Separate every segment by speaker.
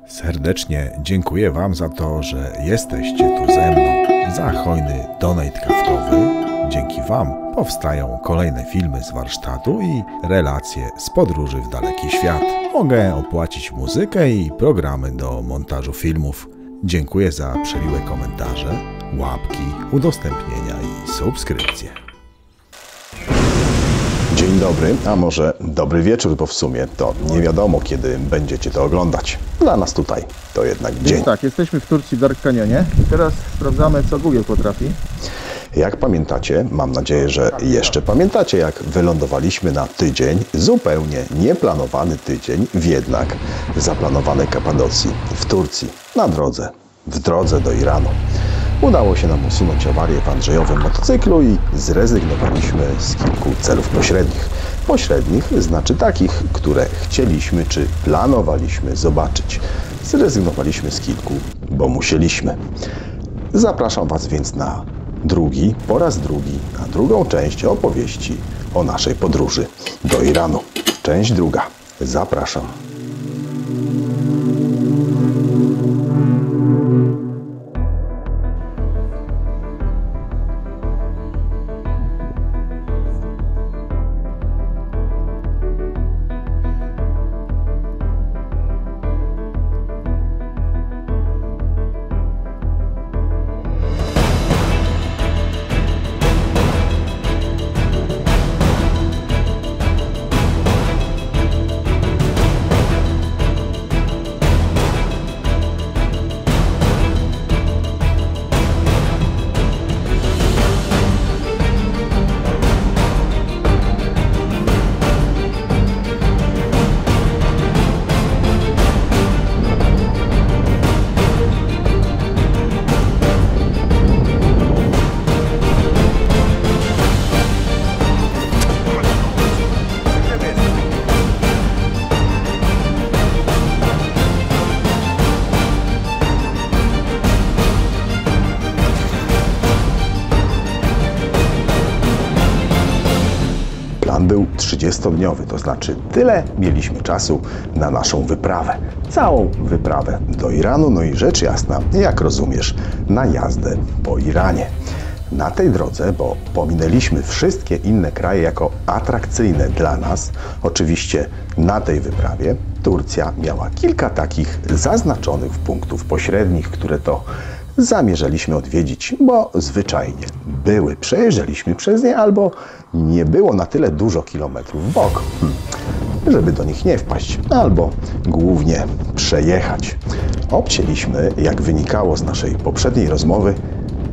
Speaker 1: Serdecznie dziękuję Wam za to, że jesteście tu ze mną, za hojny donate kawkowy. Dzięki Wam powstają kolejne filmy z warsztatu i relacje z podróży w daleki świat. Mogę opłacić muzykę i programy do montażu filmów. Dziękuję za przemiłe komentarze, łapki, udostępnienia i subskrypcje.
Speaker 2: Dzień dobry, a może dobry wieczór, bo w sumie to nie wiadomo, kiedy będziecie to oglądać. Dla nas tutaj to jednak dzień.
Speaker 3: Więc tak, jesteśmy w Turcji w Dark Canyonie. Teraz sprawdzamy, co Google potrafi.
Speaker 2: Jak pamiętacie, mam nadzieję, że jeszcze pamiętacie, jak wylądowaliśmy na tydzień, zupełnie nieplanowany tydzień w jednak zaplanowanej Kapadocji, w Turcji, w drodze do Iranu. Udało się nam usunąć awarię w Andrzejowym motocyklu i zrezygnowaliśmy z kilku celów pośrednich. Pośrednich znaczy takich, które chcieliśmy czy planowaliśmy zobaczyć. Zrezygnowaliśmy z kilku, bo musieliśmy. Zapraszam Was więc na po raz drugi, na drugą część opowieści o naszej podróży do Iranu. Część druga. Zapraszam. Był 30-dniowy, to znaczy tyle mieliśmy czasu na naszą wyprawę. Całą wyprawę do Iranu, no i rzecz jasna, jak rozumiesz, na jazdę po Iranie. Na tej drodze, bo pominęliśmy wszystkie inne kraje jako atrakcyjne dla nas, oczywiście na tej wyprawie Turcja miała kilka takich zaznaczonych punktów pośrednich, które to zamierzaliśmy odwiedzić, bo zwyczajnie przejeżdżaliśmy przez nie albo nie było na tyle dużo kilometrów w bok, żeby do nich nie wpaść, albo głównie przejechać. Obcięliśmy, jak wynikało z naszej poprzedniej rozmowy,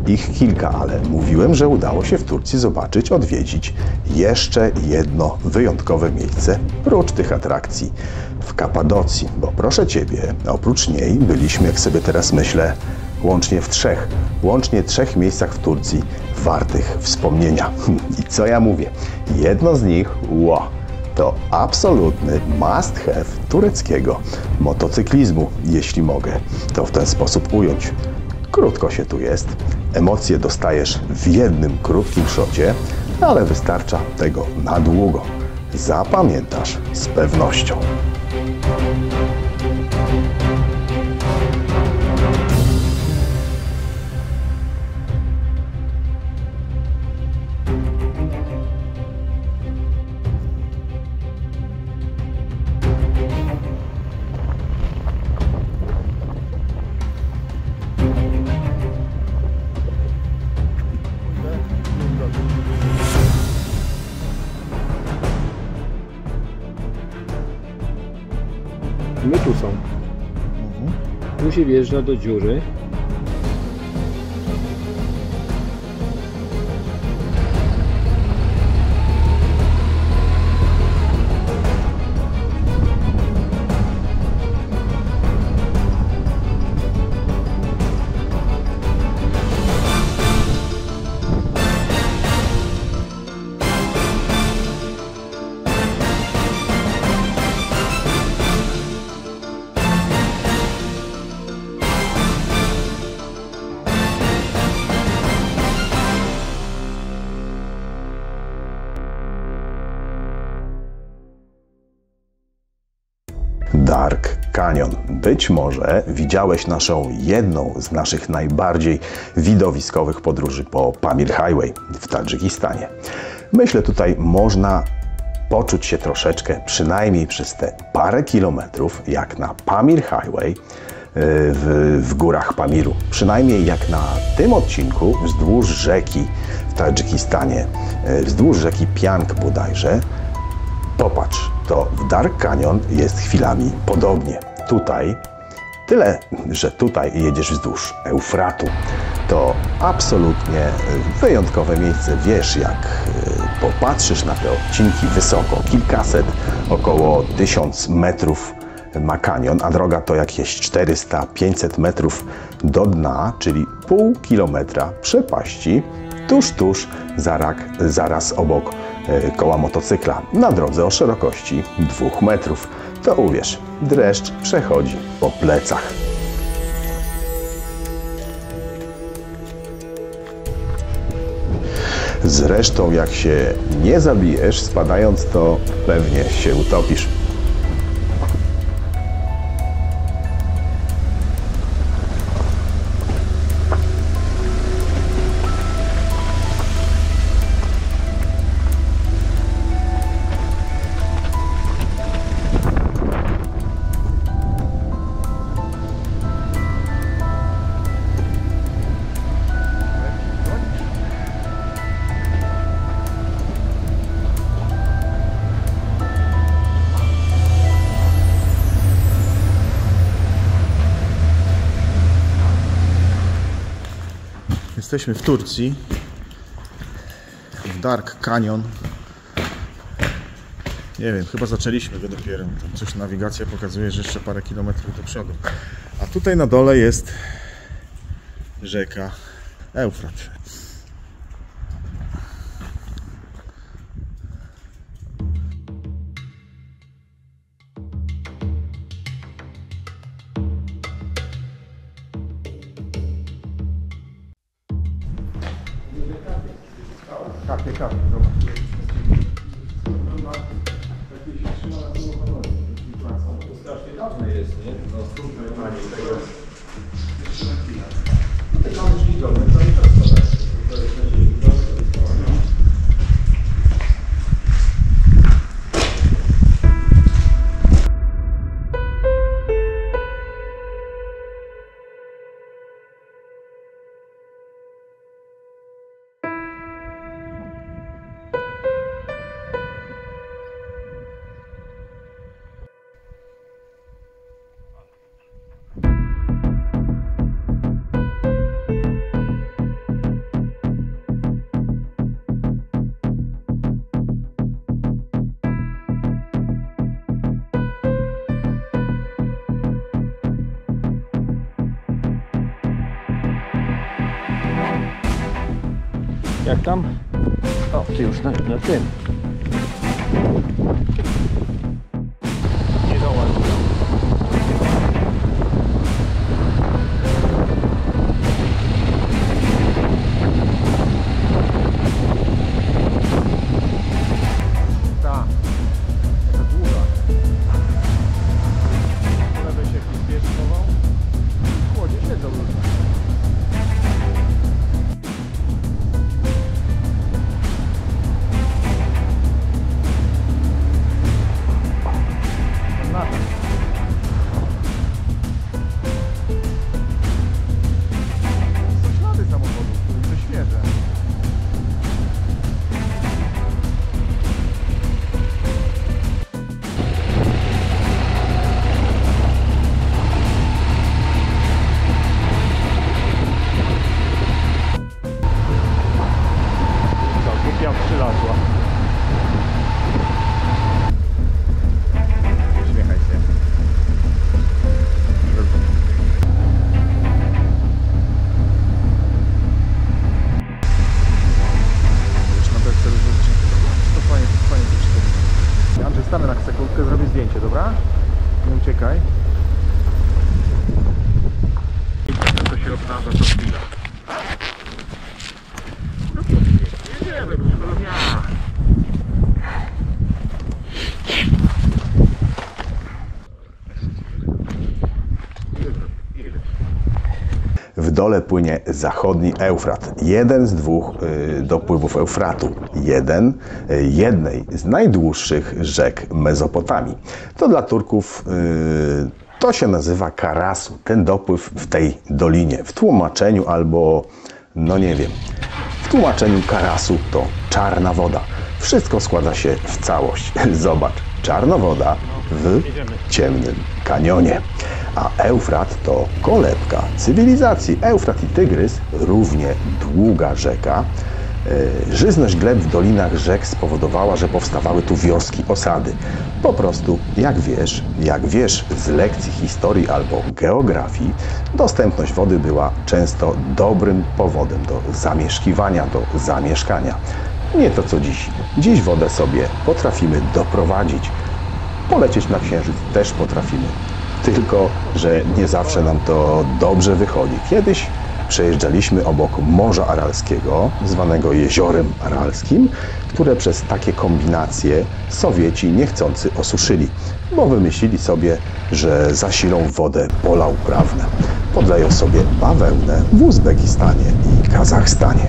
Speaker 2: ich kilka, ale mówiłem, że udało się w Turcji zobaczyć, odwiedzić jeszcze jedno wyjątkowe miejsce, prócz tych atrakcji w Kapadocji, bo proszę Ciebie, oprócz niej byliśmy, jak sobie teraz myślę, łącznie trzech miejscach w Turcji wartych wspomnienia. I co ja mówię? Jedno z nich, to absolutny must have tureckiego motocyklizmu, jeśli mogę to w ten sposób ująć. Krótko się tu jest, emocje dostajesz w jednym krótkim szocie, ale wystarcza tego na długo. Zapamiętasz z pewnością.
Speaker 4: My tu są. Tu się wjeżdża do dziury.
Speaker 2: Dark Canyon. Być może widziałeś jedną z naszych najbardziej widowiskowych podróży po Pamir Highway w Tadżykistanie. Myślę, tutaj można poczuć się troszeczkę, przynajmniej przez te parę kilometrów, jak na Pamir Highway w górach Pamiru. Przynajmniej jak na tym odcinku wzdłuż rzeki w Tadżykistanie, wzdłuż rzeki Piang bodajże. Popatrz, to w Dark Canyon jest chwilami podobnie. Tutaj, tyle, że tutaj jedziesz wzdłuż Eufratu. To absolutnie wyjątkowe miejsce. Wiesz, jak popatrzysz na te odcinki wysoko, kilkaset, około 1000 metrów ma kanion, a droga to jakieś 400-500 metrów do dna, czyli pół kilometra przepaści, tuż zaraz obok koła motocykla, na drodze o szerokości 2 metrów. To uwierz, dreszcz przechodzi po plecach. Zresztą jak się nie zabijesz spadając, to pewnie się utopisz.
Speaker 3: Jesteśmy w Turcji, w Dark Canyon. Nie wiem, chyba zaczęliśmy go dopiero. Tam coś nawigacja pokazuje, że jeszcze parę kilometrów do przodu. A tutaj na dole jest rzeka Eufrat. Kapie, zobacz.
Speaker 5: To strasznie dawne jest, nie? No, strukturowanie tego. Te kamyczki dolne cały czas to jest na ziemi.
Speaker 4: Jak tam? O, ty już na tym. Nie dołącz.
Speaker 3: Tak, taka długa. Po lewej się jakiś pies schował. W chłodzie siedzą ludzie. Stanę na sekundkę, zrobię zdjęcie, dobra? Nie uciekaj. To się obnaża co chwila. Jedziemy, proszę pana.
Speaker 2: dole płynie zachodni Eufrat. Jeden z dwóch dopływów Eufratu. Jednej z najdłuższych rzek Mezopotamii. To dla Turków to się nazywa Karasu. Ten dopływ w tej dolinie. W tłumaczeniu albo, no nie wiem, w tłumaczeniu Karasu to czarna woda. Wszystko składa się w całość. Zobacz, czarna woda w ciemnym kanionie. A Eufrat to kolebka cywilizacji. Eufrat i Tygrys, równie długa rzeka. Żyzność gleb w dolinach rzek spowodowała, że powstawały tu wioski, osady. Po prostu, jak wiesz z lekcji historii albo geografii, dostępność wody była często dobrym powodem do zamieszkiwania, do zamieszkania. Nie to co dziś. Dziś wodę sobie potrafimy doprowadzić. Polecieć na Księżyc też potrafimy. Tylko że nie zawsze nam to dobrze wychodzi. Kiedyś przejeżdżaliśmy obok Morza Aralskiego, zwanego Jeziorem Aralskim, które przez takie kombinacje Sowieci niechcący osuszyli, bo wymyślili sobie, że zasilą wodę pola uprawne. Podleją sobie bawełnę w Uzbekistanie i Kazachstanie.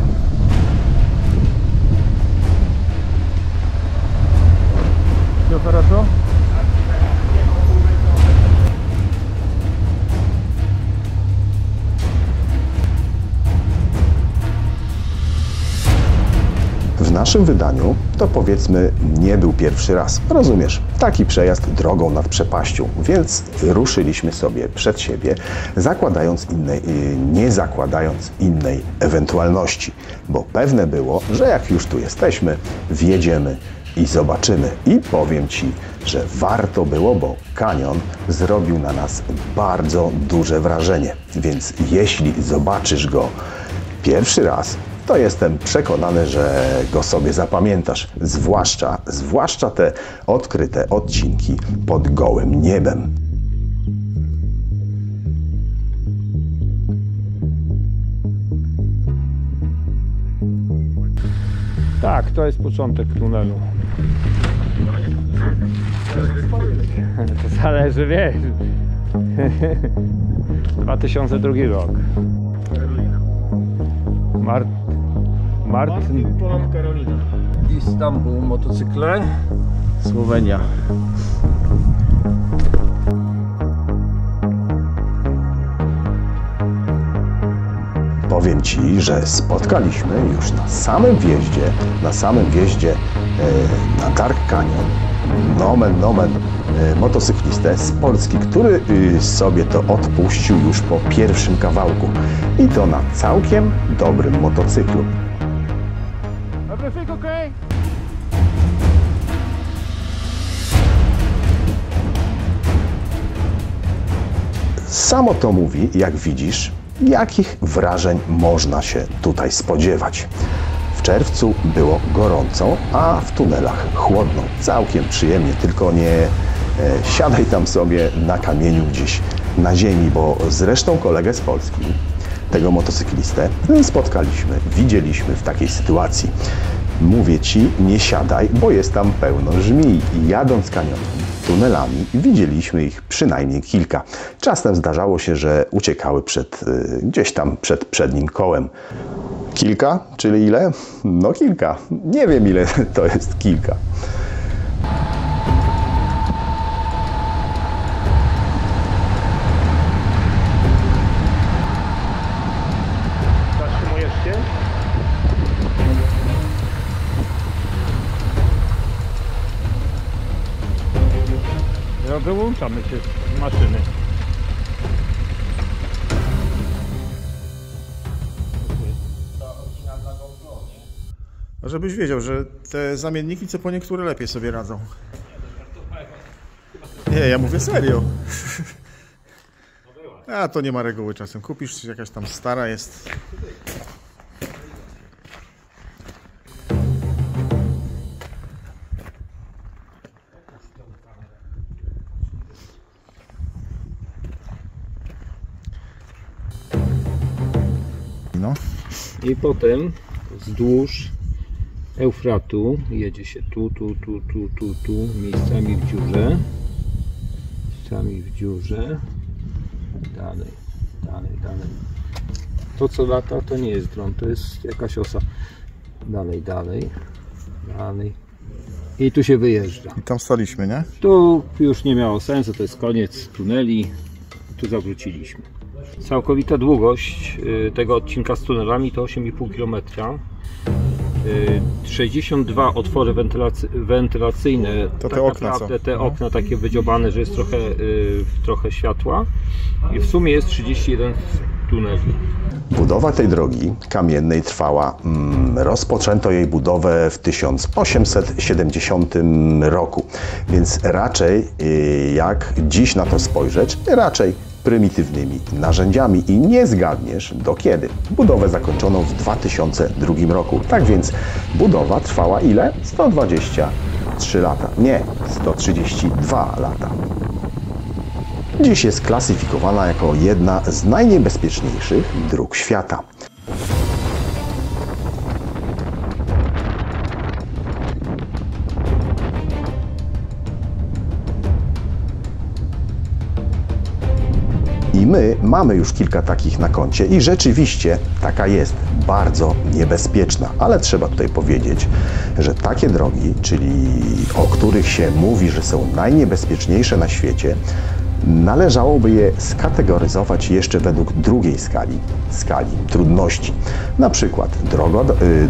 Speaker 4: Все хорошо?
Speaker 2: W naszym wydaniu to powiedzmy nie był pierwszy raz. Rozumiesz, taki przejazd drogą nad przepaścią, więc ruszyliśmy sobie przed siebie, nie zakładając innej ewentualności, bo pewne było, że jak już tu jesteśmy, wjedziemy i zobaczymy. I powiem Ci, że warto było, bo kanion zrobił na nas bardzo duże wrażenie, więc jeśli zobaczysz go pierwszy raz, to jestem przekonany, że go sobie zapamiętasz, zwłaszcza te odkryte odcinki pod gołym niebem.
Speaker 4: Tak, to jest początek tunelu. To zależy, wiesz. 2002 rok. Martin
Speaker 5: Ponad Karolina.
Speaker 4: Istanbul, motocykle.
Speaker 3: Słowenia.
Speaker 2: Powiem Ci, że spotkaliśmy już na samym wjeździe na Dark Canyon, nomen motocyklistę z Polski, który sobie to odpuścił już po pierwszym kawałku. I to na całkiem dobrym motocyklu.
Speaker 4: Everything okay?
Speaker 2: Samo to mówi, jak widzisz, jakich wrażeń można się tutaj spodziewać. W czerwcu było gorąco, a w tunelach chłodno. Całkiem przyjemnie, tylko nie siadaj tam sobie na kamieniu gdzieś na ziemi, bo zresztą kolegę z Polski, tego motocyklistę, widzieliśmy w takiej sytuacji. Mówię Ci, nie siadaj, bo jest tam pełno żmij i jadąc kanionem, tunelami, widzieliśmy ich przynajmniej kilka. Czasem zdarzało się, że uciekały gdzieś tam przed przednim kołem. Kilka? Czyli ile? No kilka. Nie wiem, ile to jest kilka.
Speaker 4: Zatrzymujesz się? No, wyłączamy się z maszyny.
Speaker 3: A żebyś wiedział, że te zamienniki co po niektóre lepiej sobie radzą. Nie, ja mówię serio. A to nie ma reguły czasem. Kupisz, jakaś tam stara jest. No.
Speaker 4: I potem wzdłuż Eufratu jedzie się tu, miejscami w dziurze, dalej. To co lata to nie jest dron, to jest jakaś osa. Dalej, dalej, dalej. I tu się wyjeżdża.
Speaker 3: I tam staliśmy, nie?
Speaker 4: Tu już nie miało sensu, to jest koniec tuneli. Tu zawróciliśmy. Całkowita długość tego odcinka z tunelami to 8,5 km. 62 otwory wentylacyjne.
Speaker 3: To te
Speaker 4: tak
Speaker 3: okna
Speaker 4: naprawdę
Speaker 3: są.
Speaker 4: te okna takie wydziobane, że jest trochę światła. I w sumie jest 31 tuneli.
Speaker 2: Budowa tej drogi kamiennej trwała, rozpoczęto jej budowę w 1870 roku, więc raczej jak dziś na to spojrzeć, raczej prymitywnymi narzędziami i nie zgadniesz do kiedy. Budowę zakończono w 2002 roku, tak więc budowa trwała ile? 123 lata, nie 132 lata. Dziś jest klasyfikowana jako jedna z najniebezpieczniejszych dróg świata. I my mamy już kilka takich na koncie i rzeczywiście taka jest bardzo niebezpieczna, ale trzeba tutaj powiedzieć, że takie drogi, czyli o których się mówi, że są najniebezpieczniejsze na świecie, należałoby je skategoryzować jeszcze według drugiej skali trudności. Na przykład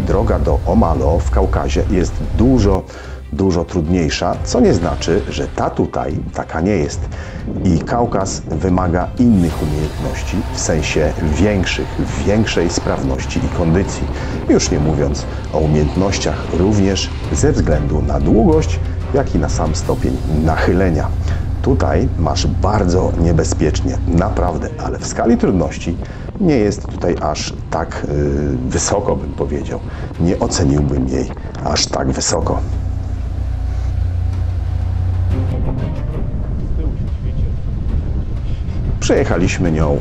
Speaker 2: droga do Omalo w Kaukazie jest dużo trudniejsza, co nie znaczy, że ta tutaj taka nie jest. I Kaukaz wymaga innych umiejętności, w sensie większej sprawności i kondycji. Już nie mówiąc o umiejętnościach również ze względu na długość, jak i na sam stopień nachylenia. Tutaj masz bardzo niebezpiecznie, naprawdę, ale w skali trudności nie jest tutaj aż tak wysoko, bym powiedział. Nie oceniłbym jej aż tak wysoko. Przejechaliśmy nią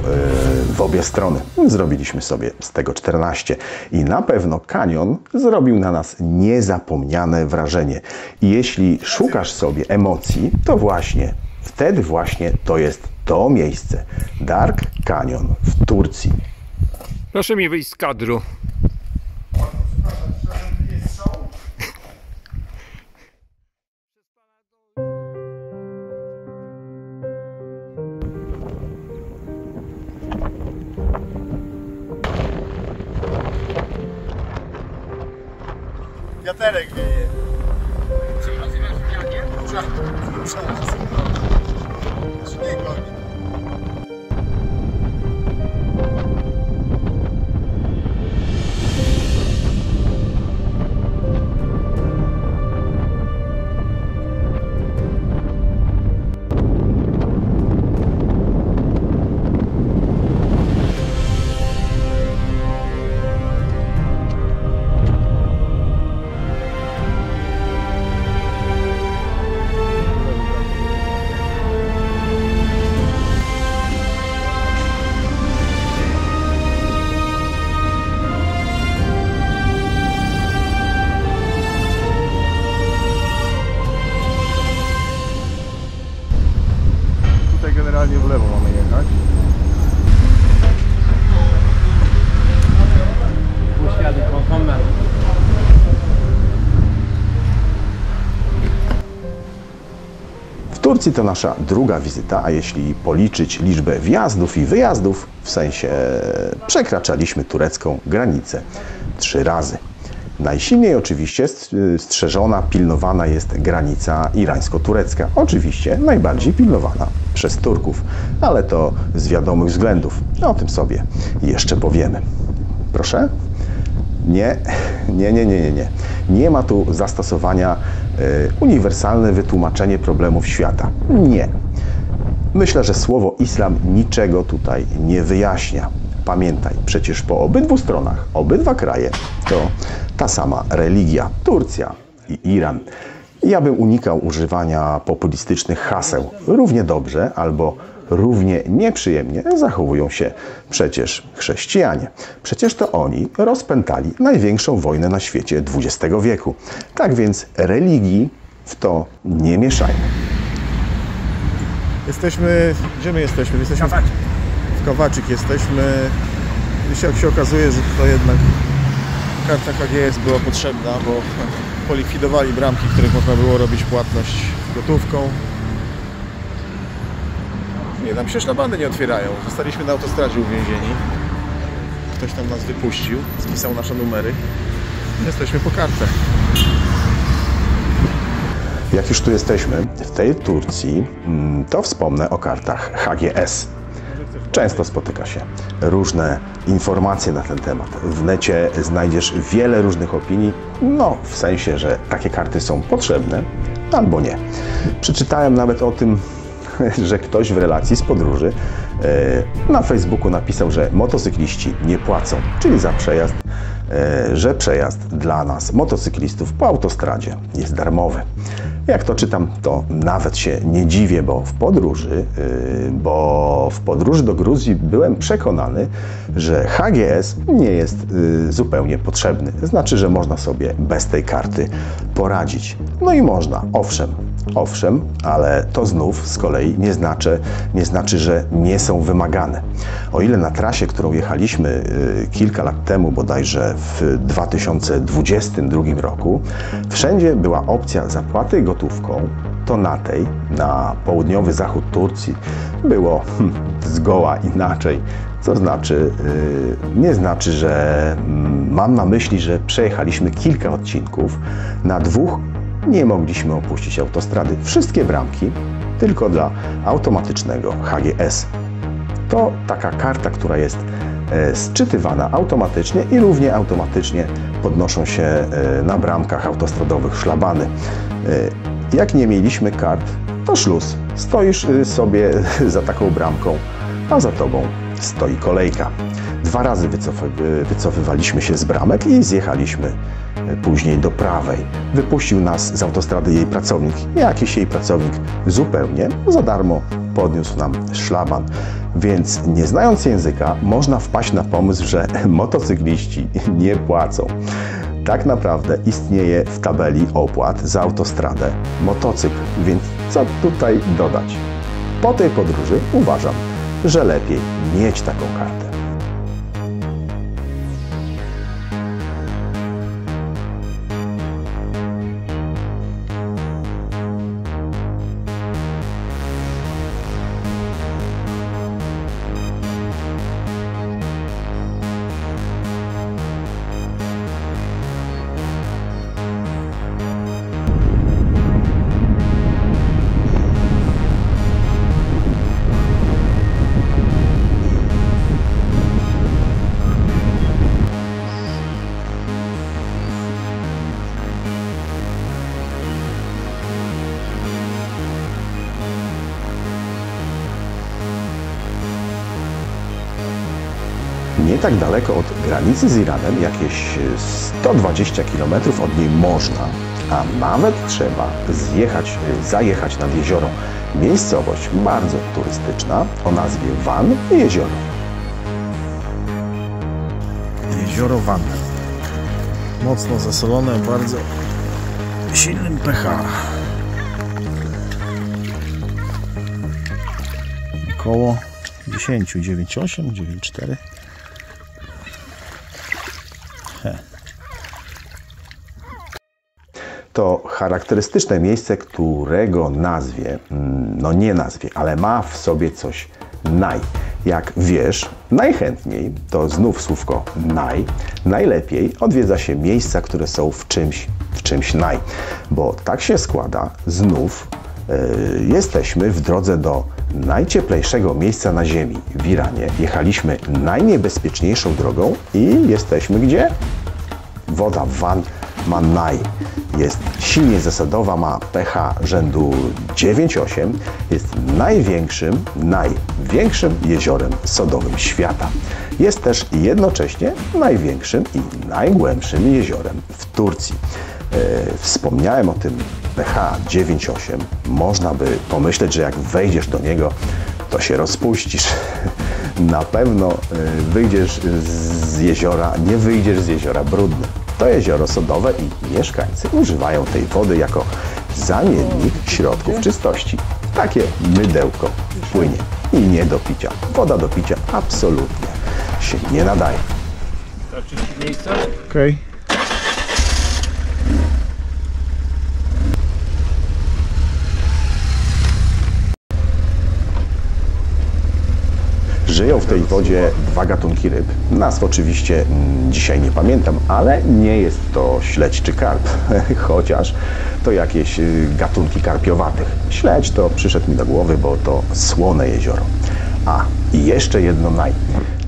Speaker 2: w obie strony. Zrobiliśmy sobie z tego 14 i na pewno kanion zrobił na nas niezapomniane wrażenie. I jeśli szukasz sobie emocji, to wtedy właśnie to jest to miejsce. Dark Canyon w Turcji.
Speaker 4: Proszę mi wyjść z kadru.
Speaker 3: Wiaterek wieje.
Speaker 4: Co nazywasz wianie?
Speaker 3: Generalnie w lewo mamy jechać.
Speaker 2: W Turcji to nasza druga wizyta, a jeśli policzyć liczbę wjazdów i wyjazdów, w sensie przekraczaliśmy turecką granicę 3 razy. Najsilniej oczywiście strzeżona, pilnowana jest granica irańsko-turecka. Oczywiście najbardziej pilnowana przez Turków, ale to z wiadomych względów. O tym sobie jeszcze powiemy. Proszę? Nie. Nie ma tu zastosowania uniwersalne wytłumaczenie problemów świata. Nie. Myślę, że słowo islam niczego tutaj nie wyjaśnia. Pamiętaj, przecież po obydwu stronach, obydwa kraje to ta sama religia, Turcja i Iran. Ja bym unikał używania populistycznych haseł. Równie dobrze albo równie nieprzyjemnie zachowują się przecież chrześcijanie. Przecież to oni rozpętali największą wojnę na świecie XX wieku. Tak więc religii w to nie mieszajmy.
Speaker 3: Gdzie my jesteśmy? Jesteśmy w Kowaczyk. Jesteśmy Dzisiaj jak się okazuje, że to jednak karta HGS była potrzebna, bo polikwidowali bramki, w których można było robić płatność gotówką. Nie, nam się szlabany nie otwierają. Zostaliśmy na autostradzie uwięzieni. Ktoś tam nas wypuścił, spisał nasze numery. Jesteśmy po kartę.
Speaker 2: Jak już tu jesteśmy, w tej Turcji, to wspomnę o kartach HGS. Często spotyka się różne informacje na ten temat. W necie znajdziesz wiele różnych opinii, no w sensie, że takie karty są potrzebne albo nie. Przeczytałem nawet o tym, że ktoś w relacji z podróży na Facebooku napisał, że motocykliści nie płacą, czyli za przejazd, że przejazd dla nas, motocyklistów, po autostradzie jest darmowy. Jak to czytam, to nawet się nie dziwię, bo w podróży do Gruzji byłem przekonany, że HGS nie jest zupełnie potrzebny. Znaczy, że można sobie bez tej karty poradzić. No i można, owszem, ale to znów z kolei nie znaczy, że nie są wymagane. O ile na trasie, którą jechaliśmy kilka lat temu, bodajże w 2022 roku, wszędzie była opcja zapłaty gotówką, to na południowy zachód Turcji było zgoła inaczej. Co znaczy, nie znaczy, że mam na myśli, że przejechaliśmy kilka odcinków, na 2 nie mogliśmy opuścić autostrady. Wszystkie bramki tylko dla automatycznego HGS. To taka karta, która jest sczytywana automatycznie i równie automatycznie podnoszą się na bramkach autostradowych szlabany. Jak nie mieliśmy kart, to szluz. Stoisz sobie za taką bramką, a za tobą stoi kolejka. 2 razy wycofywaliśmy się z bramek i zjechaliśmy później do prawej. Wypuścił nas z autostrady jej pracownik. Jakiś jej pracownik zupełnie za darmo podniósł nam szlaban. Więc nie znając języka, można wpaść na pomysł, że motocykliści nie płacą. Tak naprawdę istnieje w tabeli opłat za autostradę motocykl, więc co tutaj dodać? Po tej podróży uważam, że lepiej mieć taką kartę. Nie tak daleko od granicy z Iranem, jakieś 120 km od niej można, a nawet trzeba zajechać nad jezioro. Miejscowość bardzo turystyczna o nazwie Van Jezioro.
Speaker 3: Jezioro Van. Mocno zasolone, bardzo silnym pH. Około 10, 9,8, 9,4.
Speaker 2: To charakterystyczne miejsce, którego ale ma w sobie coś naj. Jak wiesz, najchętniej, to znów słówko najlepiej odwiedza się miejsca, które są w czymś naj. Bo tak się składa, znów jesteśmy w drodze do najcieplejszego miejsca na ziemi, w Iranie. Jechaliśmy najniebezpieczniejszą drogą i jesteśmy gdzie? Woda Van ma naj. Jest silnie zasadowa, ma pH rzędu 9,8. Jest największym jeziorem sodowym świata. Jest też jednocześnie największym i najgłębszym jeziorem w Turcji. Wspomniałem o tym pH 9,8. Można by pomyśleć, że jak wejdziesz do niego, to się rozpuścisz. Na pewno wyjdziesz z jeziora, nie wyjdziesz z jeziora brudny. To jezioro sodowe i mieszkańcy używają tej wody jako zamiennik środków czystości. Takie mydełko płynie i nie do picia. Woda do picia absolutnie się nie nadaje.
Speaker 4: Starczy ci miejsca?
Speaker 3: Okej.
Speaker 2: Żyją w tej wodzie dwa gatunki ryb. Nazw oczywiście dzisiaj nie pamiętam, ale nie jest to śledź czy karp, chociaż to jakieś gatunki karpiowatych. Śledź to przyszedł mi do głowy, bo to słone jezioro. A, i jeszcze jedno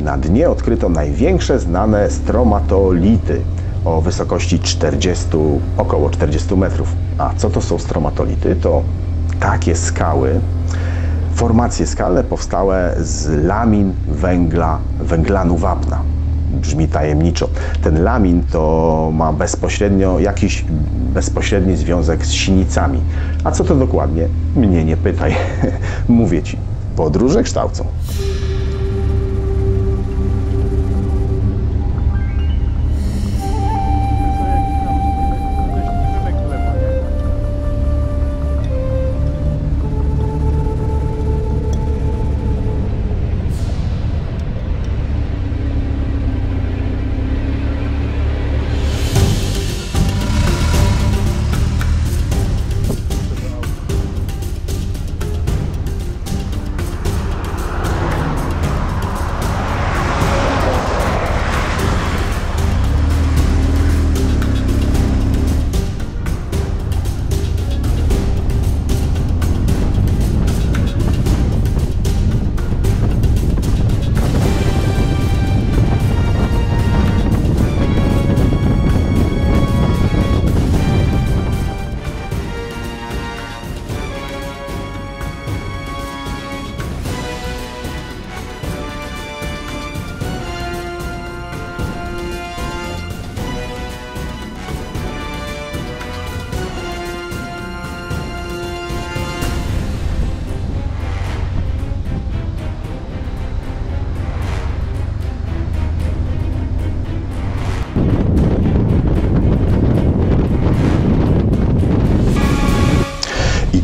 Speaker 2: na dnie odkryto największe znane stromatolity o wysokości około 40 metrów. A co to są stromatolity? To takie skały, formacje skalne powstałe z lamin węglanu wapna. Brzmi tajemniczo. Ten lamin to ma jakiś bezpośredni związek z sinicami. A co to dokładnie? Mnie nie pytaj. Mówię Ci, podróże kształcą.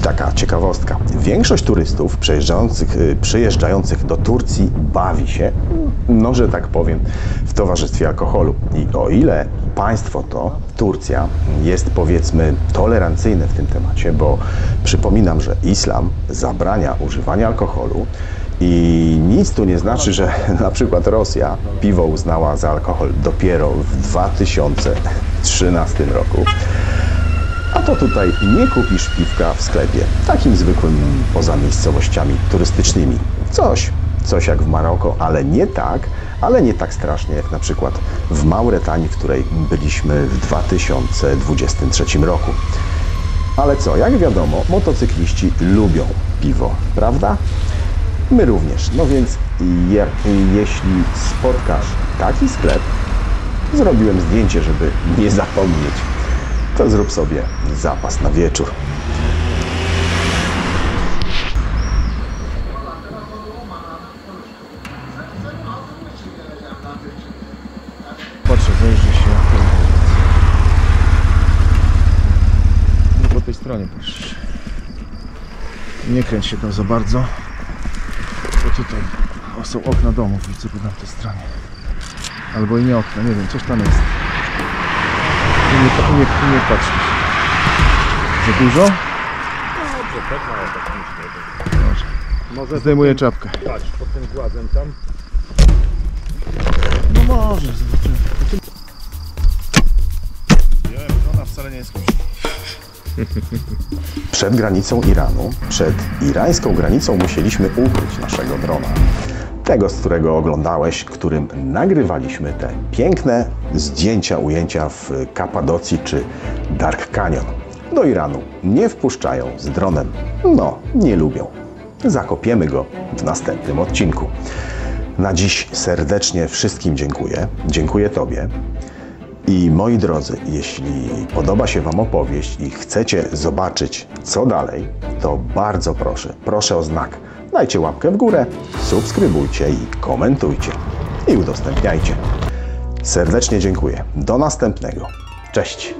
Speaker 2: Taka ciekawostka. Większość turystów przyjeżdżających do Turcji bawi się, no że tak powiem, w towarzystwie alkoholu. I o ile państwo to, Turcja, jest powiedzmy tolerancyjne w tym temacie, bo przypominam, że islam zabrania używania alkoholu i nic tu nie znaczy, że na przykład Rosja piwo uznała za alkohol dopiero w 2013 roku. A to tutaj nie kupisz piwka w sklepie, takim zwykłym poza miejscowościami turystycznymi. Coś jak w Maroko, ale nie tak strasznie jak na przykład w Mauretanii, w której byliśmy w 2023 roku. Ale co, jak wiadomo, motocykliści lubią piwo, prawda? My również. No więc jeśli spotkasz taki sklep, zrobiłem zdjęcie, żeby nie zapomnieć, to zrób sobie zapas na wieczór.
Speaker 3: Patrzę, zajrzy się. No po tej stronie patrz. Nie kręć się tam za bardzo. Bo tutaj są okna domów, widzę po tamtej stronie. Albo i nie okna, nie wiem, coś tam jest. Nie patrz. Za dużo?
Speaker 4: Dobrze, tak mało tak myślę. Może
Speaker 3: Zdejmuję czapkę.
Speaker 4: patrz, pod tym głazem tam.
Speaker 3: No może, zobaczymy. Wiem, ona wcale nie jest kościół.
Speaker 2: Przed granicą Iranu, przed irańską granicą musieliśmy ukryć naszego drona. Tego, z którego oglądałeś, którym nagrywaliśmy te piękne zdjęcia, ujęcia w Kapadocji czy Dark Canyon. Do Iranu nie wpuszczają z dronem. No, nie lubią. Zakopiemy go w następnym odcinku. Na dziś serdecznie wszystkim dziękuję. Dziękuję Tobie. I moi drodzy, jeśli podoba się Wam opowieść i chcecie zobaczyć co dalej, to bardzo proszę o znak. Dajcie łapkę w górę, subskrybujcie i komentujcie. I udostępniajcie. Serdecznie dziękuję. Do następnego. Cześć!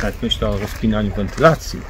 Speaker 4: Jak myślę o rozpinaniu wentylacji,